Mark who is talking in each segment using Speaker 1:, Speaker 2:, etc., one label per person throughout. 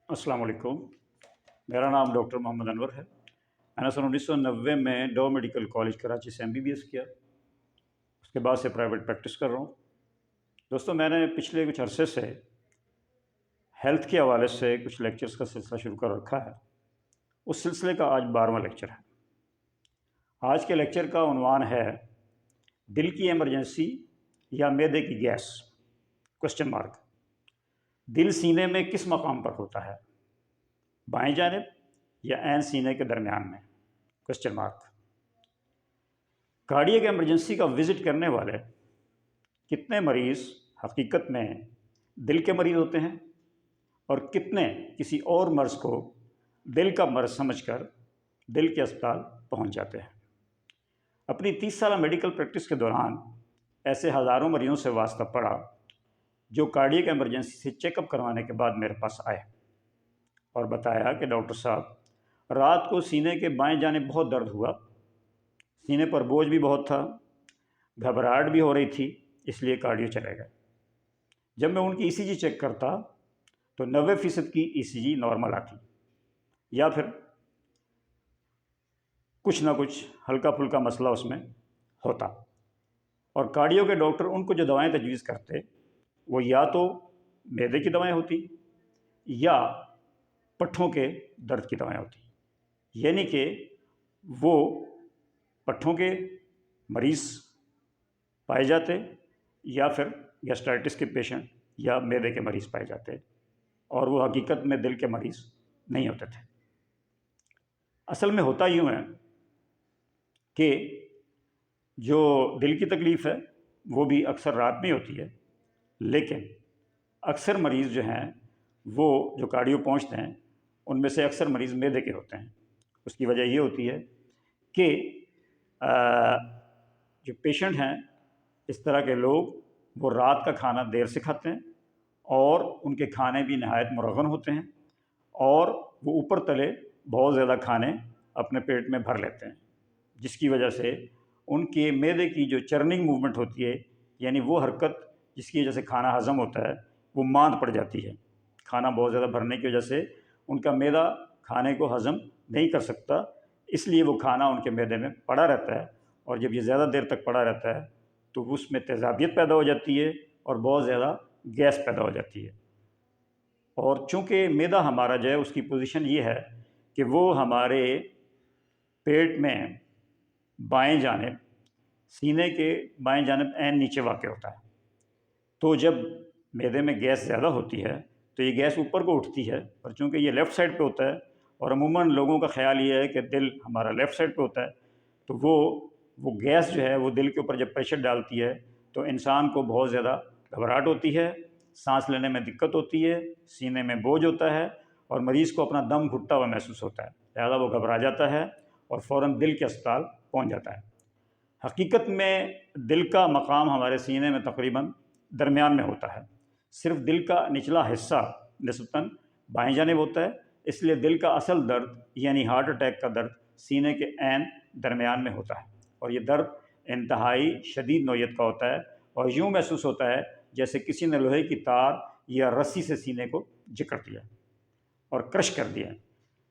Speaker 1: अस्सलाम वालेकुम। मेरा नाम डॉक्टर मोहम्मद अनवर है। मैंने सन 1990 में डो मेडिकल कॉलेज कराची से MBBS किया। उसके बाद से प्राइवेट प्रैक्टिस कर रहा हूँ। दोस्तों, मैंने पिछले कुछ अरसे से हेल्थ के हवाले से कुछ लेक्चर्स का सिलसिला शुरू कर रखा है। उस सिलसिले का आज 12वां लेक्चर है। आज के लेक्चर का उन्वान है दिल की इमरजेंसी या मैदे की गैस, क्वेश्चन मार्क। दिल सीने में किस मकाम पर होता है, बाएं जानिब या ऐन सीने के दरमियान में, क्वेश्चन मार्क। कार्डियक इमरजेंसी का विज़िट करने वाले कितने मरीज़ हकीकत में दिल के मरीज़ होते हैं और कितने किसी और मर्ज़ को दिल का मर्ज़ समझकर दिल के अस्पताल पहुंच जाते हैं। अपनी 30 साल मेडिकल प्रैक्टिस के दौरान ऐसे हज़ारों मरीज़ों से वास्ता पड़ा जो कार्डियक इमरजेंसी से चेकअप करवाने के बाद मेरे पास आए और बताया कि डॉक्टर साहब, रात को सीने के बाएं जानिब बहुत दर्द हुआ, सीने पर बोझ भी बहुत था, घबराहट भी हो रही थी, इसलिए कार्डियो चले गए। जब मैं उनकी ECG चेक करता तो 90% की ECG नॉर्मल आती, या फिर कुछ ना कुछ हल्का फुल्का मसला उसमें होता। और कार्डियो के डॉक्टर उनको जो दवाएं तजवीज़ करते वो या तो मैदे की दवाएं होती या पट्ठों के दर्द की दवाएं होती। यानी कि वो पट्ठों के मरीज़ पाए जाते या फिर गैस्ट्राइटिस के पेशेंट या मैदे के मरीज़ पाए जाते, और वो हकीकत में दिल के मरीज़ नहीं होते थे। असल में होता यूँ है कि जो दिल की तकलीफ़ है वो भी अक्सर रात में होती है, लेकिन अक्सर मरीज़ जो हैं वो जो कार्डियो पहुंचते हैं उनमें से अक्सर मरीज़ मैदे के होते हैं। उसकी वजह ये होती है कि जो पेशेंट हैं, इस तरह के लोग, वो रात का खाना देर से खाते हैं और उनके खाने भी नहायत मुरगन होते हैं, और वो ऊपर तले बहुत ज़्यादा खाने अपने पेट में भर लेते हैं, जिसकी वजह से उनके मैदे की जो चर्निंग मूवमेंट होती है, यानी वो हरकत जिसकी वजह से खाना हज़म होता है, वो मांद पड़ जाती है। खाना बहुत ज़्यादा भरने की वजह से उनका मैदा खाने को हज़म नहीं कर सकता, इसलिए वो खाना उनके मैदे में पड़ा रहता है, और जब ये ज़्यादा देर तक पड़ा रहता है तो उसमें तेज़ाबियत पैदा हो जाती है और बहुत ज़्यादा गैस पैदा हो जाती है। और चूँकि मैदा हमारा जो है उसकी पोजीशन ये है कि वो हमारे पेट में बाएं जानिब, सीने के बाएं जानिब ऐन नीचे वाक़ होता है। तो जब मैदे में गैस ज़्यादा होती है तो ये गैस ऊपर को उठती है, और चूँकि ये लेफ़्ट साइड पे होता है और अमूमन लोगों का ख़्याल ये है कि दिल हमारा लेफ़्ट साइड पे होता है, तो वो गैस जो है वो दिल के ऊपर जब प्रेशर डालती है तो इंसान को बहुत ज़्यादा घबराहट होती है, सांस लेने में दिक्कत होती है, सीने में बोझ होता है और मरीज़ को अपना दम घुटता हुआ महसूस होता है। लिहाजा वो घबरा जाता है और फ़ौरन दिल के अस्पताल पहुँच जाता है। हकीकत में दिल का मकाम हमारे सीने में तकरीबन दरमियान में होता है। सिर्फ दिल का निचला हिस्सा निस्बतन बाएं जानिब होता है, इसलिए दिल का असल दर्द यानी हार्ट अटैक का दर्द सीने के ऐन दरमियान में होता है, और ये दर्द इंतहाई शदीद नौयत का होता है और यूँ महसूस होता है जैसे किसी ने लोहे की तार या रस्सी से सीने को जकड़ दिया और क्रश कर दिया।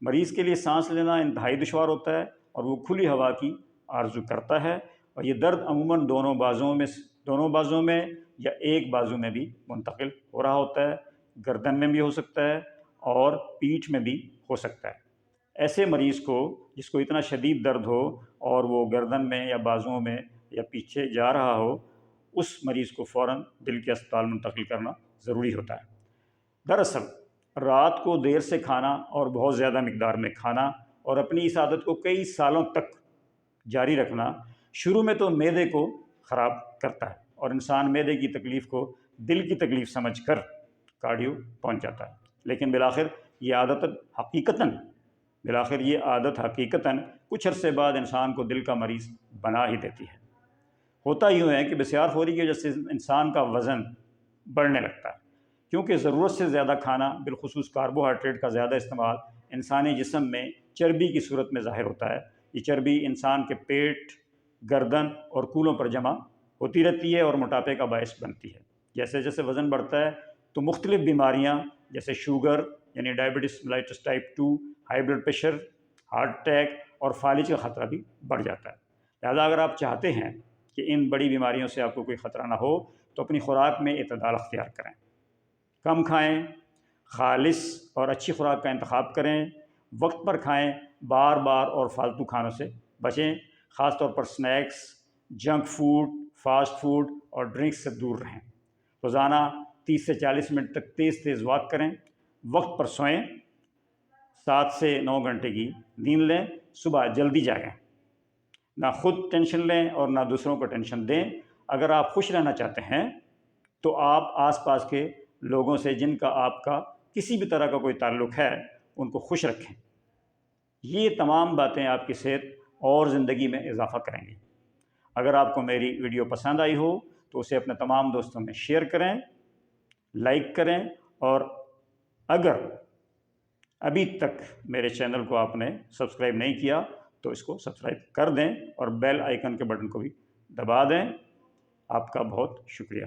Speaker 1: मरीज़ के लिए सांस लेना इंतहाई दुश्वार होता है और वो खुली हवा की आरजू करता है, और ये दर्द अमूमन दोनों बाजुओं में या एक बाजू में भी मुंतकिल हो रहा होता है, गर्दन में भी हो सकता है और पीठ में भी हो सकता है। ऐसे मरीज़ को जिसको इतना शदीद दर्द हो और वो गर्दन में या बाजुओं में या पीछे जा रहा हो, उस मरीज़ को फ़ौरन दिल के अस्पताल मुंतकिल करना ज़रूरी होता है। दरअसल रात को देर से खाना और बहुत ज़्यादा मिकदार में खाना और अपनी इस आदत को कई सालों तक जारी रखना शुरू में तो मैदे को ख़राब करता है, और इंसान मैदे की तकलीफ़ को दिल की तकलीफ़ समझकर कार्डियो पहुंच जाता है। लेकिन ये आदत हकीकतन कुछ अरसे बाद इंसान को दिल का मरीज़ बना ही देती है। होता यूँ है कि बसियार ख़ोरी की वजह से इंसान का वज़न बढ़ने लगता है, क्योंकि ज़रूरत से ज़्यादा खाना, बिलखुसूस कार्बोहाइड्रेट का ज़्यादा इस्तेमाल इंसानी जिस्म में चर्बी की सूरत में ज़ाहिर होता है। ये चर्बी इंसान के पेट, गर्दन और कूल्हों पर जमा होती रहती है और मोटापे का बायस बनती है। जैसे जैसे वज़न बढ़ता है तो मुख्तलिफ़ बीमारियाँ जैसे शुगर, یعنی diabetes mellitus type 2, high blood pressure, heart attack اور فالج کا خطرہ بھی بڑھ جاتا ہے۔ لہذا اگر آپ چاہتے ہیں کہ ان بڑی بیماریوں سے آپ کو کوئی خطرہ نہ ہو تو اپنی خوراک میں اعتدال اختیار کریں، کم کھائیں، خالص اور اچھی خوراک کا انتخاب کریں، وقت پر کھائیں، بار بار اور فالتو کھانوں سے بچیں، خاص طور پر snacks, junk food, fast food اور ڈرنکس سے دور رہیں۔ روزانہ 30 سے 40 منٹ تک تیز تیز واک کریں، وقت پر سوئیں، 7 سے 9 گھنٹے کی نیند لیں، صبح جلدی جاگیں، نہ خود ٹینشن لیں اور نہ دوسروں کو ٹینشن دیں۔ اگر آپ خوش رہنا چاہتے ہیں تو آپ آس پاس کے لوگوں سے جن کا آپ کا کسی بھی طرح کا کوئی تعلق ہے ان کو خوش رکھیں۔ یہ تمام باتیں آپ کی صحت اور زندگی میں اضافہ کریں گی۔ اگر آپ کو میری ویڈیو پسند آئی ہو تو اسے اپنے تمام دوستوں میں شیئر کریں، لائک کریں، اور اگر ابھی تک میرے چینل کو آپ نے سبسکرائب نہیں کیا تو اس کو سبسکرائب کر دیں اور بیل آئیکن کے بٹن کو بھی دبا دیں۔ آپ کا بہت شکریہ۔